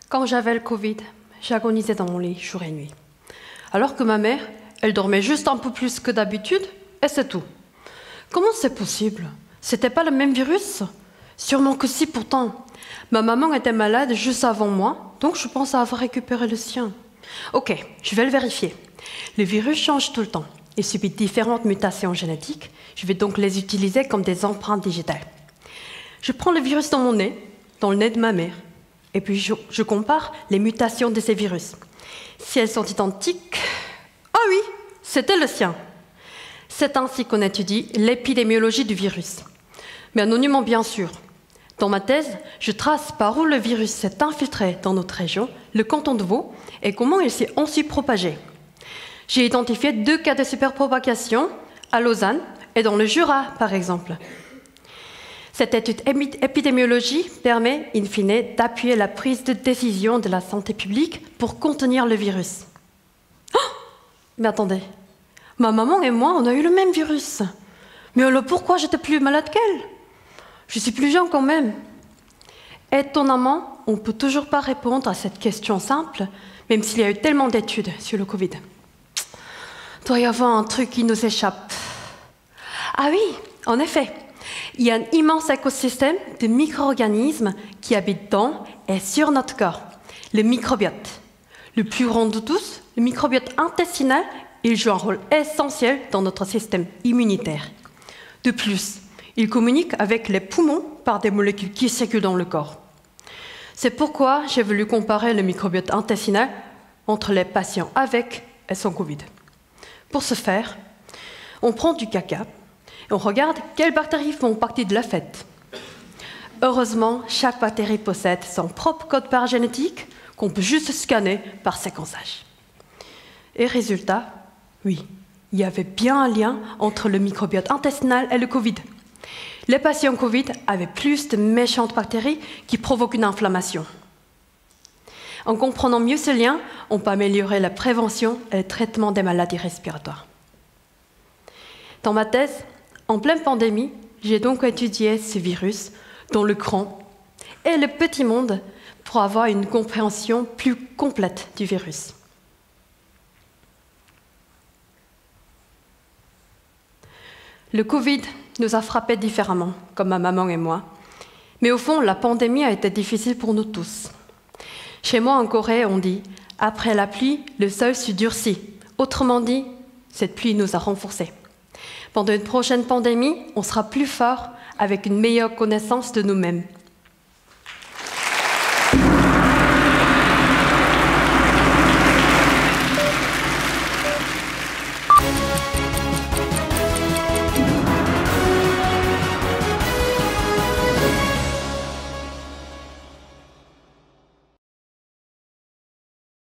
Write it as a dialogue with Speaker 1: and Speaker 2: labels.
Speaker 1: Quand j'avais le Covid, j'agonisais dans mon lit jour et nuit. Alors que ma mère, elle dormait juste un peu plus que d'habitude, et c'est tout. Comment c'est possible? C'était pas le même virus? Sûrement que si, pourtant. Ma maman était malade juste avant moi, donc je pense avoir récupéré le sien. Ok, je vais le vérifier. Le virus change tout le temps. Il subit différentes mutations génétiques. Je vais donc les utiliser comme des empreintes digitales. Je prends le virus dans mon nez, dans le nez de ma mère, et puis je compare les mutations de ces virus. Si elles sont identiques... Ah oui, c'était le sien. C'est ainsi qu'on étudie l'épidémiologie du virus. Mais anonymement, bien sûr. Dans ma thèse, je trace par où le virus s'est infiltré dans notre région, le canton de Vaud, et comment il s'est ensuite propagé. J'ai identifié 2 cas de superpropagation à Lausanne et dans le Jura, par exemple. Cette étude épidémiologie permet, in fine, d'appuyer la prise de décision de la santé publique pour contenir le virus. Oh! Mais attendez, ma maman et moi, on a eu le même virus. Mais alors pourquoi j'étais plus malade qu'elle? Je suis plus jeune quand même. Étonnamment, on ne peut toujours pas répondre à cette question simple, même s'il y a eu tellement d'études sur le Covid. Il doit y avoir un truc qui nous échappe. Ah oui, en effet, il y a un immense écosystème de micro-organismes qui habitent dans et sur notre corps, le microbiote. Le plus grand de tous, le microbiote intestinal, il joue un rôle essentiel dans notre système immunitaire. De plus, il communique avec les poumons par des molécules qui circulent dans le corps. C'est pourquoi j'ai voulu comparer le microbiote intestinal entre les patients avec et sans Covid. Pour ce faire, on prend du caca et on regarde quelles bactéries font partie de la fête. Heureusement, chaque bactérie possède son propre code barre génétique qu'on peut juste scanner par séquençage. Et résultat, oui, il y avait bien un lien entre le microbiote intestinal et le Covid. Les patients Covid avaient plus de méchantes bactéries qui provoquent une inflammation. En comprenant mieux ce lien, on peut améliorer la prévention et le traitement des maladies respiratoires. Dans ma thèse, en pleine pandémie, j'ai donc étudié ce virus dans le grand et le petit monde pour avoir une compréhension plus complète du virus. Le Covid nous a frappés différemment, comme ma maman et moi. Mais au fond, la pandémie a été difficile pour nous tous. Chez moi, en Corée, on dit « après la pluie, le sol se durcit ». Autrement dit, cette pluie nous a renforcés. Pendant une prochaine pandémie, on sera plus fort avec une meilleure connaissance de nous-mêmes